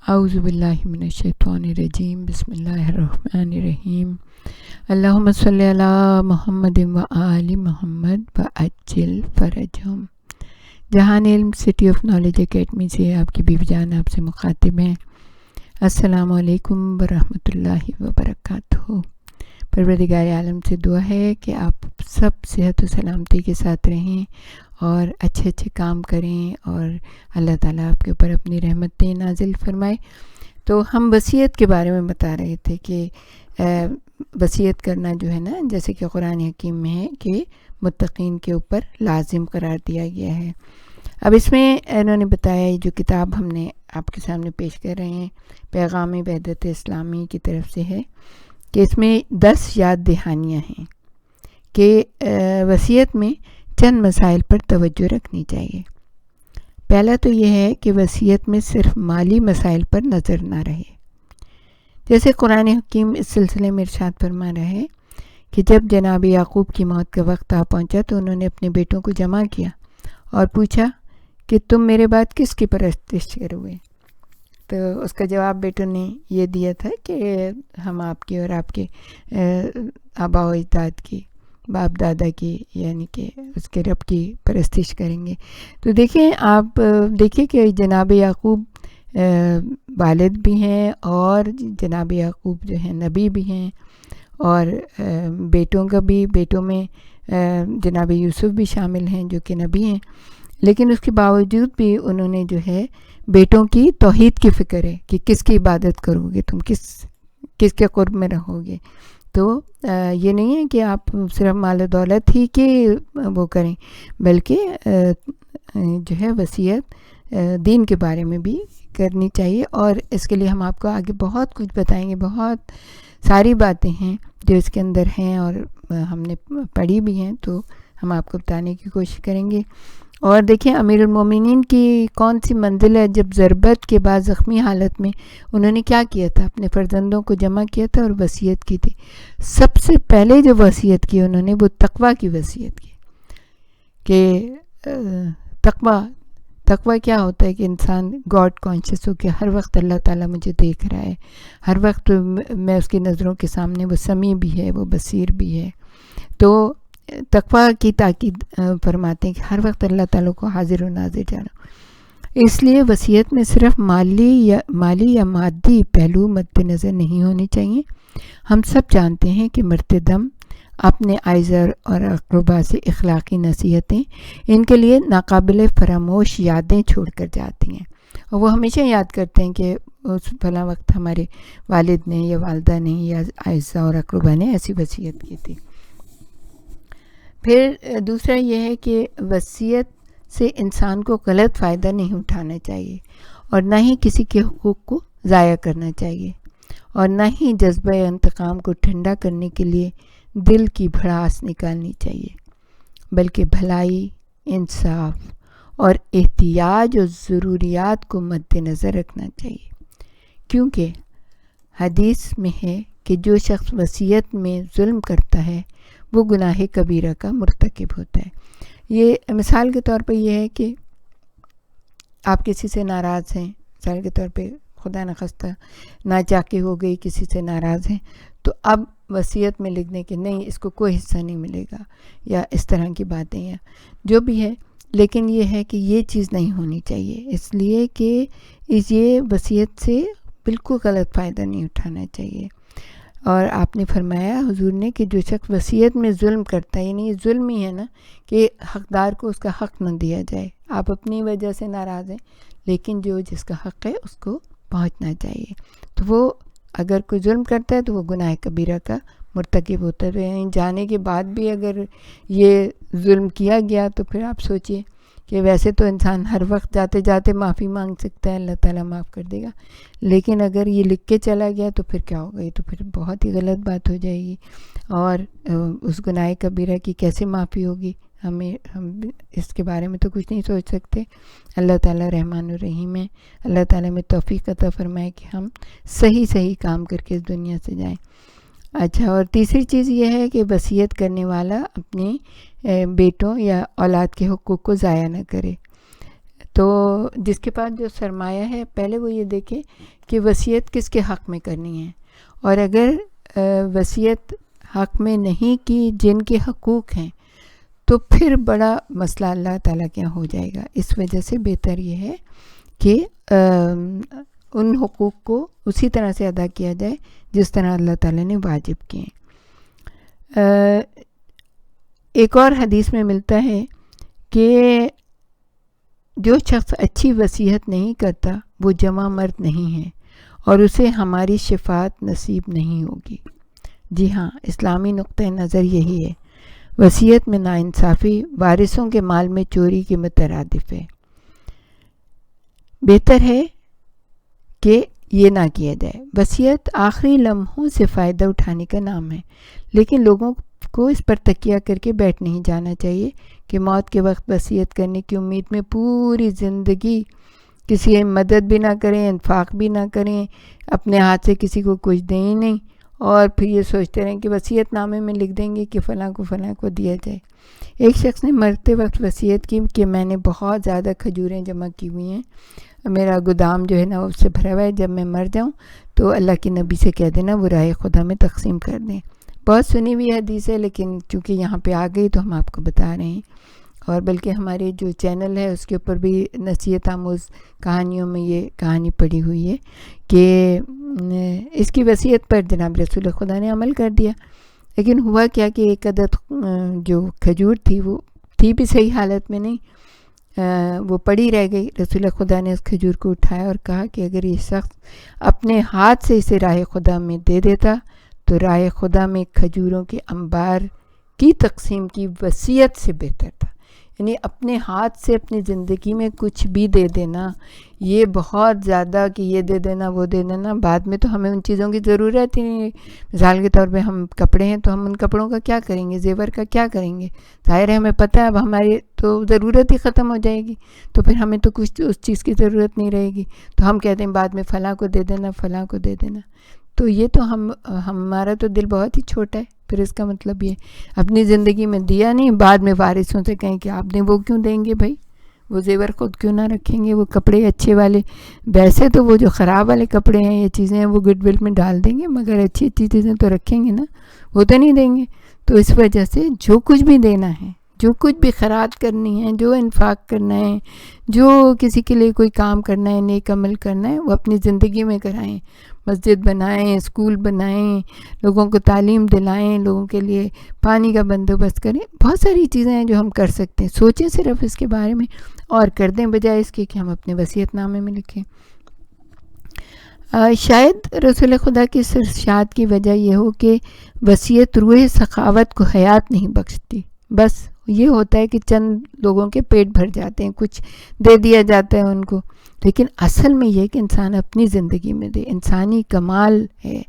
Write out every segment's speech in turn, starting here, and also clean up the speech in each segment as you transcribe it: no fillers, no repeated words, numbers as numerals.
اعوذ باللہ من الشیطان الرجیم بسم اللہ الرحمن الرحیم اللہم صلی علی محمد و آل محمد و عجل فرجہم۔ جہان علم سٹی آف نالج اکیڈمی سے آپ کی بیوی جان آپ سے مخاطب ہیں۔ السلام علیکم ورحمۃ اللہ وبرکاتہ۔ پروردگار عالم سے دعا ہے کہ آپ سب صحت و سلامتی کے ساتھ رہیں اور اچھے اچھے کام کریں اور اللہ تعالیٰ آپ کے اوپر اپنی رحمتیں نازل فرمائے۔ تو ہم وصیت کے بارے میں بتا رہے تھے کہ وصیت کرنا جو ہے نا، جیسے کہ قرآن حکیم میں ہے کہ متقین کے اوپر لازم قرار دیا گیا ہے۔ اب اس میں انہوں نے بتایا، یہ جو کتاب ہم نے آپ کے سامنے پیش کر رہے ہیں پیغام وحدت اسلامی کی طرف سے ہے، کہ اس میں 10 یاد دہانیاں ہیں کہ وصیت میں چند مسائل پر توجہ رکھنی چاہیے۔ پہلا تو یہ ہے کہ وصیت میں صرف مالی مسائل پر نظر نہ رہے۔ جیسے قرآن حکیم اس سلسلے میں ارشاد فرما رہا ہے کہ جب جناب یعقوب کی موت کا وقت آ پہنچا تو انہوں نے اپنے بیٹوں کو جمع کیا اور پوچھا کہ تم میرے بعد کس کی پرستش کروگے؟ تو اس کا جواب بیٹوں نے یہ دیا تھا کہ ہم آپ کی اور آپ کے آبا و اجداد کی، باپ دادا کی، یعنی کہ اس کے رب کی پرستش کریں گے۔ تو دیکھیں، آپ دیکھیں کہ جناب یعقوب والد بھی ہیں اور جناب یعقوب جو ہیں نبی بھی ہیں، اور بیٹوں کا بھی، بیٹوں میں جناب یوسف بھی شامل ہیں جو کہ نبی ہیں، لیکن اس کے باوجود بھی انہوں نے جو ہے بیٹوں کی توحید کی فکر ہے کہ کس کی عبادت کرو گے تم، کس کے قرب میں رہو گے۔ تو یہ نہیں ہے کہ آپ صرف مال و دولت ہی کے وہ کریں، بلکہ جو ہے وصیت دین کے بارے میں بھی کرنی چاہیے، اور اس کے لیے ہم آپ کو آگے بہت کچھ بتائیں گے۔ بہت ساری باتیں ہیں جو اس کے اندر ہیں اور ہم نے پڑھی بھی ہیں، تو ہم آپ کو بتانے کی کوشش کریں گے۔ اور دیکھیں، امیر المومنین کی کون سی منزل ہے، جب ضربت کے بعد زخمی حالت میں انہوں نے کیا کیا تھا، اپنے فرزندوں کو جمع کیا تھا اور وصیت کی تھی۔ سب سے پہلے جو وصیت کی انہوں نے وہ تقویٰ کی وصیت کی، کہ تقویٰ کیا ہوتا ہے کہ انسان گاڈ کانشیس ہو کہ ہر وقت اللہ تعالیٰ مجھے دیکھ رہا ہے، ہر وقت میں اس کی نظروں کے سامنے، وہ سمیع بھی ہے، وہ بصیر بھی ہے۔ تو تقویٰ کی تاکید فرماتے ہیں کہ ہر وقت اللہ تعالیٰ کو حاضر و ناظر جانا۔ اس لیے وصیت میں صرف مالی یا مادی پہلو مد نظر نہیں ہونے چاہیے۔ ہم سب جانتے ہیں کہ مرتے دم اپنے اعزار اور اقربا سے اخلاقی نصیحتیں ان کے لیے ناقابل فراموش یادیں چھوڑ کر جاتی ہیں، اور وہ ہمیشہ یاد کرتے ہیں کہ اس فلاں وقت ہمارے والد نے یا والدہ نے یا اعزاء اور اقربا نے ایسی وصیت کی تھی۔ پھر دوسرا یہ ہے کہ وصیت سے انسان کو غلط فائدہ نہیں اٹھانا چاہیے، اور نہ ہی کسی کے حقوق کو ضائع کرنا چاہیے، اور نہ ہی جذبہ انتقام کو ٹھنڈا کرنے کے لیے دل کی بھڑاس نکالنی چاہیے، بلکہ بھلائی، انصاف اور احتیاج اور ضروریات کو مد نظر رکھنا چاہیے، کیونکہ حدیث میں ہے کہ جو شخص وصیت میں ظلم کرتا ہے وہ گناہ کبیرہ کا مرتکب ہوتا ہے۔ یہ مثال کے طور پہ یہ ہے کہ آپ کسی سے ناراض ہیں، مثال کے طور پہ خدا نخواستہ ناچاکی ہو گئی، کسی سے ناراض ہیں، تو اب وصیت میں لکھ دیں کہ نہیں، اس کو کوئی حصہ نہیں ملے گا، یا اس طرح کی باتیں یا جو بھی ہے۔ لیکن یہ ہے کہ یہ چیز نہیں ہونی چاہیے، اس لیے کہ یہ وصیت سے بالکل غلط فائدہ نہیں اٹھانا چاہیے۔ اور آپ نے فرمایا حضور نے کہ جو شخص وصیت میں ظلم کرتا ہے، یعنی یہ ظلم ہی ہے نا کہ حقدار کو اس کا حق نہ دیا جائے۔ آپ اپنی وجہ سے ناراض ہیں، لیکن جس کا حق ہے اس کو پہنچنا چاہیے۔ تو وہ اگر کوئی ظلم کرتا ہے تو وہ گناہ کبیرہ کا مرتکب ہوتا ہے۔ یعنی جانے کے بعد بھی اگر یہ ظلم کیا گیا تو پھر آپ سوچئے کہ ویسے تو انسان ہر وقت جاتے جاتے معافی مانگ سکتا ہے، اللہ تعالیٰ معاف کر دے گا، لیکن اگر یہ لکھ کے چلا گیا تو پھر کیا ہوگا؟ یہ تو پھر بہت ہی غلط بات ہو جائے گی، اور اس گناہ کبیرہ کی کیسے معافی ہوگی؟ ہم اس کے بارے میں تو کچھ نہیں سوچ سکتے۔ اللہ تعالیٰ رحمان الرحیم ہے، اللہ تعالیٰ میں توفیق عطا فرمائے کہ ہم صحیح کام کر کے اس دنیا سے جائیں۔ اچھا، اور تیسری چیز یہ ہے کہ وصیت کرنے والا اپنے بیٹوں یا اولاد کے حقوق کو ضائع نہ کرے۔ تو جس کے پاس جو سرمایہ ہے پہلے وہ یہ دیکھے کہ وصیت کس کے حق میں کرنی ہے، اور اگر وصیت حق میں نہیں کی جن کے حقوق ہیں تو پھر بڑا مسئلہ اللہ تعالیٰ کے یہاں ہو جائے گا. اس وجہ سے بہتر یہ ہے کہ ان حقوق کو اسی طرح سے ادا کیا جائے جس طرح اللہ تعالیٰ نے واجب کیے. ایک اور حدیث میں ملتا ہے کہ جو شخص اچھی وصیت نہیں کرتا وہ جمع مرد نہیں ہے اور اسے ہماری شفاعت نصیب نہیں ہوگی. جی ہاں، اسلامی نقطۂ نظر یہی ہے. وصیت میں ناانصافی وارثوں کے مال میں چوری کے مترادف ہے. بہتر ہے کہ یہ نہ کیا جائے. وصیت آخری لمحوں سے فائدہ اٹھانے کا نام ہے، لیکن لوگوں کو اس پر تکیہ کر کے بیٹھ نہیں جانا چاہیے کہ موت کے وقت وصیت کرنے کی امید میں پوری زندگی کسی مدد بھی نہ کریں، انفاق بھی نہ کریں، اپنے ہاتھ سے کسی کو کچھ دیں ہی نہیں، اور پھر یہ سوچتے رہیں کہ وصیت نامے میں لکھ دیں گے کہ فلاں کو دیا جائے. ایک شخص نے مرتے وقت وصیت کی کہ میں نے بہت زیادہ کھجوریں جمع کی ہوئی ہیں، میرا گودام جو ہے نا اس سے بھرا ہوا ہے، جب میں مر جاؤں تو اللہ کے نبی سے کہہ دینا وہ راہ خدا میں تقسیم کر دیں. بہت سنی ہوئی حدیث ہے، لیکن چونکہ یہاں پہ آ گئی تو ہم آپ کو بتا رہے ہیں. اور بلکہ ہمارے جو چینل ہے اس کے اوپر بھی نصیحت آموز کہانیوں میں یہ کہانی پڑی ہوئی ہے کہ اس کی وصیت پر جناب رسول خدا نے عمل کر دیا. لیکن ہوا کیا کہ ایک عدد جو کھجور تھی وہ تھی بھی صحیح حالت میں نہیں، وہ پڑی رہ گئی. رسول خدا نے اس کھجور کو اٹھایا اور کہا کہ اگر یہ شخص اپنے ہاتھ سے اسے راہ خدا میں دے دیتا تو راہ خدا میں کھجوروں کے انبار کی تقسیم کی وصیت سے بہتر تھا. یعنی اپنے ہاتھ سے اپنی زندگی میں کچھ بھی دے دینا، یہ بہت زیادہ کہ یہ دے دینا وہ دے دینا، بعد میں تو ہمیں ان چیزوں کی ضرورت ہی نہیں. مثال کے طور پہ ہم کپڑے ہیں تو ہم ان کپڑوں کا کیا کریں گے، زیور کا کیا کریں گے؟ ظاہر ہے ہمیں پتہ ہے اب ہماری تو ضرورت ہی ختم ہو جائے گی، تو پھر ہمیں تو کچھ اس چیز کی ضرورت نہیں رہے گی، تو ہم کہتے ہیں بعد میں فلاں کو دے دینا، فلاں کو دے دینا. تو یہ تو ہمارا تو دل بہت ہی چھوٹا ہے. پھر اس کا مطلب یہ اپنی زندگی میں دیا نہیں، بعد میں وارثوں سے کہیں کہ آپ نے وہ کیوں دیں گے بھائی، وہ زیور خود کیوں نہ رکھیں گے، وہ کپڑے اچھے والے، ویسے تو وہ جو خراب والے کپڑے ہیں یہ چیزیں ہیں وہ گڈ ول میں ڈال دیں گے، مگر اچھی اچھی چیزیں تو رکھیں گے نا، وہ تو نہیں دیں گے. تو اس وجہ سے جو کچھ بھی دینا ہے، جو کچھ بھی خیرات کرنی ہے، جو انفاق کرنا ہے، جو کسی کے لیے کوئی کام کرنا ہے، نیک عمل کرنا ہے، وہ اپنی زندگی میں کرائیں. مسجد بنائیں، اسکول بنائیں، لوگوں کو تعلیم دلائیں، لوگوں کے لیے پانی کا بندوبست کریں. بہت ساری چیزیں ہیں جو ہم کر سکتے ہیں. سوچیں صرف اس کے بارے میں اور کر دیں، بجائے اس کے کہ ہم اپنے وصیت نامے میں لکھیں. شاید رسول خدا کی اس ارشاد کی وجہ یہ ہو کہ وصیت روح سخاوت کو حیات نہیں بخشتی. بس یہ ہوتا ہے کہ چند لوگوں کے پیٹ بھر جاتے ہیں، کچھ دے دیا جاتا ہے ان کو، لیکن اصل میں یہ کہ انسان اپنی زندگی میں دے. انسانی کمال ہے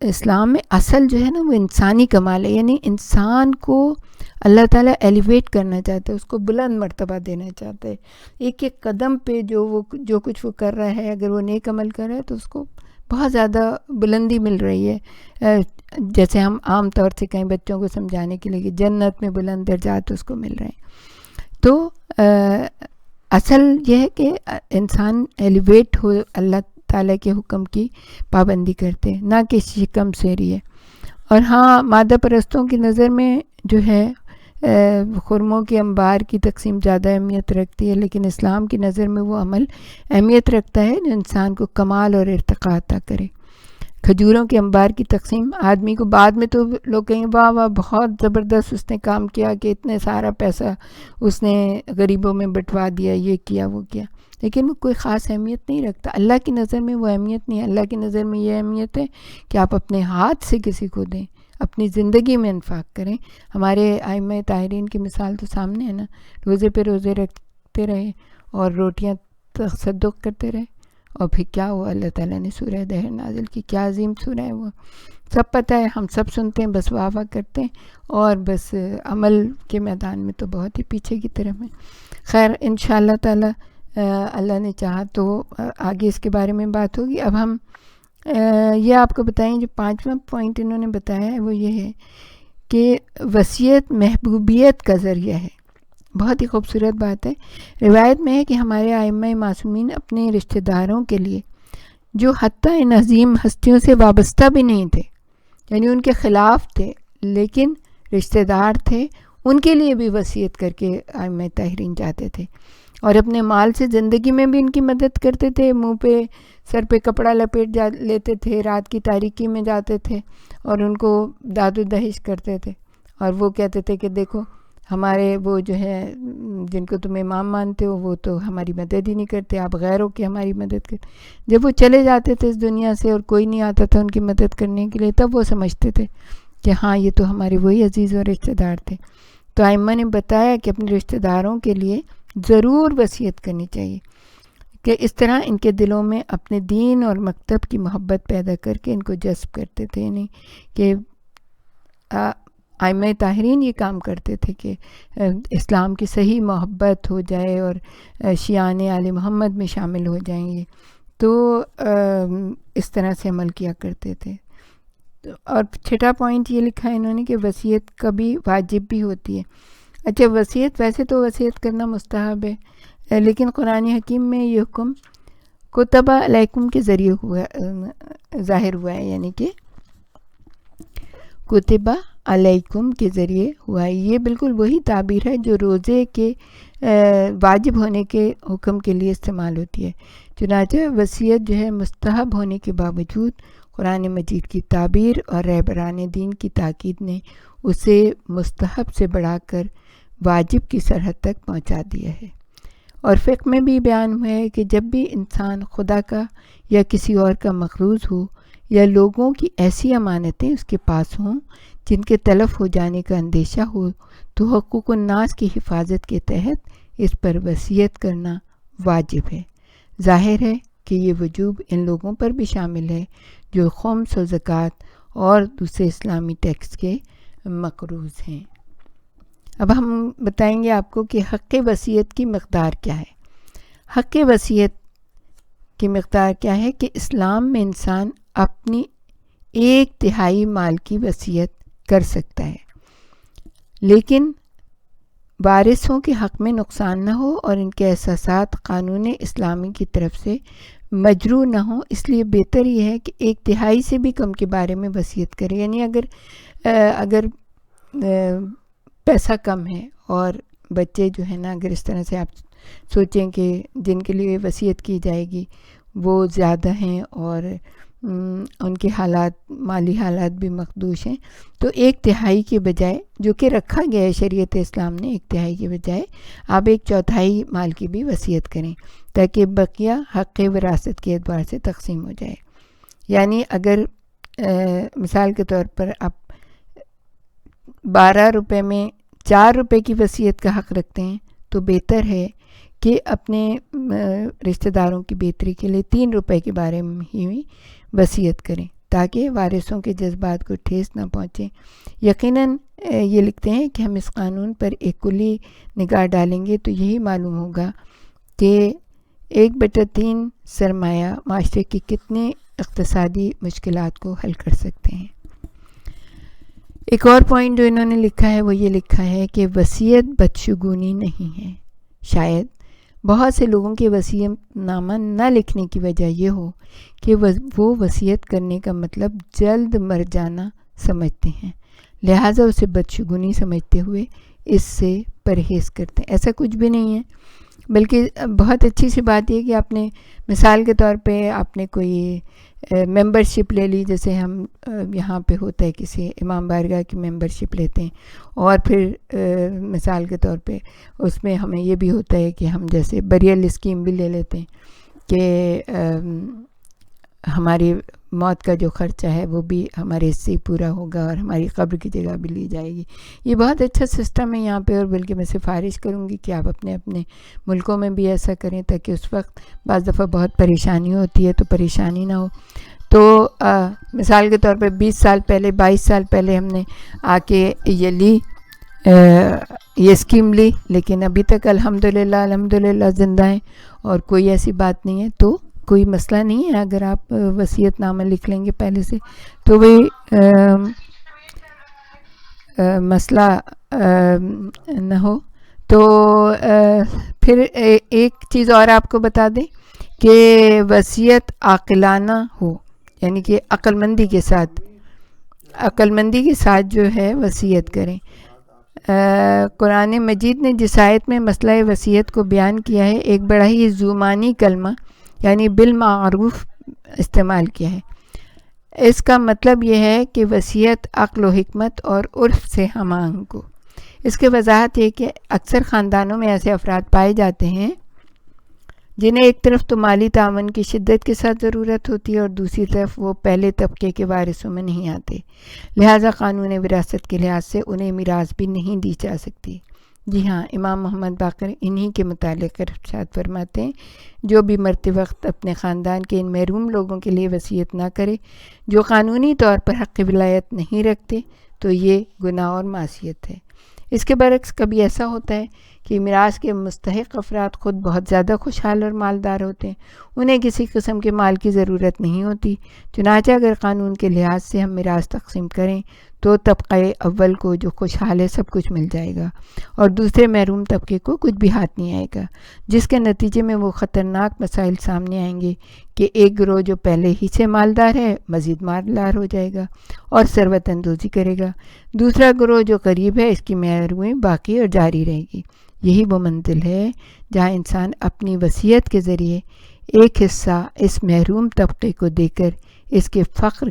اسلام میں، اصل جو ہے نا وہ انسانی کمال ہے. یعنی انسان کو اللہ تعالیٰ ایلیویٹ کرنا چاہتا ہے، اس کو بلند مرتبہ دینا چاہتا ہے. ایک ایک قدم پہ جو کچھ وہ کر رہا ہے، اگر وہ نیک عمل کر رہا ہے تو اس کو بہت زیادہ بلندی مل رہی ہے. جیسے ہم عام طور سے کہیں بچوں کو سمجھانے کے لیے کہ جنت میں بلند درجات اس کو مل رہے ہیں. تو اصل یہ ہے کہ انسان ایلیویٹ ہو، اللہ تعالیٰ کے حکم کی پابندی کرتے ہیں، نہ کہ شکم سیری ہے. اور ہاں، مادہ پرستوں کی نظر میں جو ہے خرموں کے انبار کی تقسیم زیادہ اہمیت رکھتی ہے، لیکن اسلام کی نظر میں وہ عمل اہمیت رکھتا ہے جو انسان کو کمال اور ارتقاء عطا کرے. کھجوروں کے انبار کی تقسیم آدمی کو بعد میں تو لوگ کہیں واہ واہ بہت زبردست اس نے کام کیا کہ اتنے سارا پیسہ اس نے غریبوں میں بٹوا دیا، یہ کیا وہ کیا، لیکن وہ کوئی خاص اہمیت نہیں رکھتا. اللہ کی نظر میں وہ اہمیت نہیں ہے. اللہ کی نظر میں یہ اہمیت ہے کہ آپ اپنے ہاتھ سے کسی کو دیں، اپنی زندگی میں انفاق کریں. ہمارے ائمہ طاہرین کی مثال تو سامنے ہے نا، روزے پہ روزے رکھتے رہے اور روٹیاں تصدق کرتے رہے، اور پھر کیا ہوا؟ اللہ تعالیٰ نے سورہ دہر نازل کی. کیا عظیم سورہ ہے وہ، سب پتہ ہے، ہم سب سنتے ہیں، بس واہ واہ کرتے ہیں، اور بس عمل کے میدان میں تو بہت ہی پیچھے کی طرف ہیں. خیر، انشاءاللہ تعالیٰ اللہ نے چاہا تو آگے اس کے بارے میں بات ہوگی. اب ہم یہ آپ کو بتائیں، جو 5واں پوائنٹ انہوں نے بتایا ہے وہ یہ ہے کہ وصیت محبوبیت کا ذریعہ ہے. بہت ہی خوبصورت بات ہے. روایت میں ہے کہ ہمارے ائمہ معصومین اپنے رشتہ داروں کے لیے جو حتیٰ ان عظیم ہستیوں سے وابستہ بھی نہیں تھے، یعنی ان کے خلاف تھے لیکن رشتہ دار تھے، ان کے لیے بھی وصیت کر کے ائمہ طاہرین جاتے تھے، اور اپنے مال سے زندگی میں بھی ان کی مدد کرتے تھے. منہ پہ سر پہ کپڑا لپیٹ لیتے تھے، رات کی تاریکی میں جاتے تھے اور ان کو داد و دہش کرتے تھے، اور وہ کہتے تھے کہ دیکھو ہمارے وہ جو ہے جن کو تم امام مانتے ہو وہ تو ہماری مدد ہی نہیں کرتے، آپ غیروں کی ہماری مدد کرتے. جب وہ چلے جاتے تھے اس دنیا سے اور کوئی نہیں آتا تھا ان کی مدد کرنے کے لیے، تب وہ سمجھتے تھے کہ ہاں یہ تو ہمارے وہی عزیز اور رشتہ دار تھے. تو ائمہ نے بتایا کہ اپنے رشتہ داروں کے لیے ضرور وصیت کرنی چاہیے، کہ اس طرح ان کے دلوں میں اپنے دین اور مکتب کی محبت پیدا کر کے ان کو جذب کرتے تھے. یعنی کہ ائمہ طاہرین یہ کام کرتے تھے کہ اسلام کی صحیح محبت ہو جائے اور شیعان آل محمد میں شامل ہو جائیں گے، تو اس طرح سے عمل کیا کرتے تھے. اور چھٹا پوائنٹ یہ لکھا ہے انہوں نے کہ وصیت کبھی واجب بھی ہوتی ہے. اچھا، وصیت ویسے تو وصیت کرنا مستحب ہے، لیکن قرآن حکیم میں یہ حکم کتب علیکم کے ذریعے ظاہر ہوا ہے، یعنی کہ کتب علیکم کے ذریعے ہوا ہے. یہ بالکل وہی تعبیر ہے جو روزے کے واجب ہونے کے حکم کے لیے استعمال ہوتی ہے. چنانچہ وصیت جو ہے مستحب ہونے کے باوجود قرآن مجید کی تعبیر اور رہبران دین کی تاکید نے اسے مستحب سے بڑھا کر واجب کی سرحد تک پہنچا دیا ہے. اور فقہ میں بھی بیان ہوا ہے کہ جب بھی انسان خدا کا یا کسی اور کا مقروض ہو یا لوگوں کی ایسی امانتیں اس کے پاس ہوں جن کے تلف ہو جانے کا اندیشہ ہو، تو حقوق الناس کی حفاظت کے تحت اس پر وصیت کرنا واجب ہے. ظاہر ہے کہ یہ وجوب ان لوگوں پر بھی شامل ہے جو خمس و زکوٰۃ اور دوسرے اسلامی ٹیکس کے مقروض ہیں. اب ہم بتائیں گے آپ کو کہ حق وصیت کی مقدار کیا ہے. حق وصیت کی مقدار کیا ہے کہ اسلام میں انسان اپنی 1/3 مال کی وصیت کر سکتا ہے، لیکن وارثوں کے حق میں نقصان نہ ہو اور ان کے احساسات قانون اسلامی کی طرف سے مجروح نہ ہوں. اس لیے بہتر یہ ہے کہ 1/3 سے بھی کم کے بارے میں وصیت کرے. یعنی اگر پیسہ کم ہے اور بچے جو ہے نا، اگر اس طرح سے آپ سوچیں کہ جن کے لیے وصیت کی جائے گی وہ زیادہ ہیں اور ان کے مالی حالات بھی مخدوش ہیں، تو 1/3 کے بجائے، جو کہ رکھا گیا ہے شریعت اسلام نے، 1/3 کے بجائے آپ 1/4 مال کی بھی وصیت کریں تاکہ بقیہ حق وراثت کے اعتبار سے تقسیم ہو جائے. یعنی اگر مثال کے طور پر آپ 12 روپے میں 4 روپے کی وصیت کا حق رکھتے ہیں، تو بہتر ہے کہ اپنے رشتہ داروں کی بہتری کے لیے 3 روپے کے بارے میں ہی وصیت کریں تاکہ وارثوں کے جذبات کو ٹھیس نہ پہنچے. یقیناً یہ لکھتے ہیں کہ ہم اس قانون پر ایک کلی نگاہ ڈالیں گے تو یہی معلوم ہوگا کہ 1/3 سرمایہ معاشرے کی کتنے اقتصادی مشکلات کو حل کر سکتے ہیں. ایک اور پوائنٹ جو انہوں نے لکھا ہے وہ یہ لکھا ہے کہ وصیت بدشگونی نہیں ہے. شاید بہت سے لوگوں کے وصیت نامہ نہ لکھنے کی وجہ یہ ہو کہ وہ وصیت کرنے کا مطلب جلد مر جانا سمجھتے ہیں، لہٰذا اسے بدشگونی سمجھتے ہوئے اس سے پرہیز کرتے ہیں. ایسا کچھ بھی نہیں ہے، بلکہ بہت اچھی سی بات یہ کہ آپ نے مثال کے طور پہ آپ نے کوئی ممبرشپ لے لی، جیسے ہم یہاں پہ ہوتا ہے کسی امام بارگاہ کی ممبرشپ لیتے ہیں، اور پھر مثال کے طور پہ اس میں ہمیں یہ بھی ہوتا ہے کہ ہم جیسے بریل اسکیم بھی لے لیتے ہیں کہ ہماری موت کا جو خرچہ ہے وہ بھی ہمارے حصے پورا ہوگا اور ہماری قبر کی جگہ بھی لی جائے گی. یہ بہت اچھا سسٹم ہے یہاں پہ، اور بلکہ میں سفارش کروں گی کہ آپ اپنے ملکوں میں بھی ایسا کریں تاکہ اس وقت بعض دفعہ بہت پریشانی ہوتی ہے تو پریشانی نہ ہو. تو مثال کے طور پہ 20 سال پہلے 22 سال پہلے ہم نے آ کے یہ اسکیم لی، لیکن ابھی تک الحمدللہ زندہ ہیں اور کوئی ایسی بات نہیں ہے، تو کوئی مسئلہ نہیں ہے. اگر آپ وصیت نامہ لکھ لیں گے پہلے سے تو وہ مسئلہ نہ ہو. تو پھر ایک چیز اور آپ کو بتا دیں کہ وصیت عاقلانہ ہو، یعنی کہ عقل مندی کے ساتھ جو ہے وصیت کریں۔ قرآن مجید نے جس آیت میں مسئلہ وصیت کو بیان کیا ہے، ایک بڑا ہی زمانی کلمہ یعنی بالمعروف استعمال کیا ہے۔ اس کا مطلب یہ ہے کہ وصیت عقل و حکمت اور عرف سے ہم آہنگ کو۔ اس کی وضاحت یہ کہ اکثر خاندانوں میں ایسے افراد پائے جاتے ہیں جنہیں ایک طرف تو مالی تعاون کی شدت کے ساتھ ضرورت ہوتی ہے اور دوسری طرف وہ پہلے طبقے کے وارثوں میں نہیں آتے، لہٰذا قانون وراثت کے لحاظ سے انہیں میراث بھی نہیں دی جا سکتی۔ جی ہاں، امام محمد باقر انہی کے متعلق ارشاد فرماتے ہیں، جو بھی مرتے وقت اپنے خاندان کے ان محروم لوگوں کے لیے وصیت نہ کرے جو قانونی طور پر حق ولایت نہیں رکھتے تو یہ گناہ اور معصیت ہے۔ اس کے برعکس کبھی ایسا ہوتا ہے کہ میراث کے مستحق افراد خود بہت زیادہ خوشحال اور مالدار ہوتے ہیں، انہیں کسی قسم کے مال کی ضرورت نہیں ہوتی، چنانچہ اگر قانون کے لحاظ سے ہم میراث تقسیم کریں تو طبقہ اول کو جو خوشحال ہے سب کچھ مل جائے گا اور دوسرے محروم طبقے کو کچھ بھی ہاتھ نہیں آئے گا، جس کے نتیجے میں وہ خطرناک مسائل سامنے آئیں گے کہ ایک گروہ جو پہلے ہی سے مالدار ہے مزید مالدار ہو جائے گا اور ثروت اندوزی کرے گا، دوسرا گروہ جو قریب ہے اس کی محرومی باقی اور جاری رہے گی۔ یہی وہ منزل ہے جہاں انسان اپنی وصیت کے ذریعے ایک حصہ اس محروم طبقے کو دے کر اس کے فقر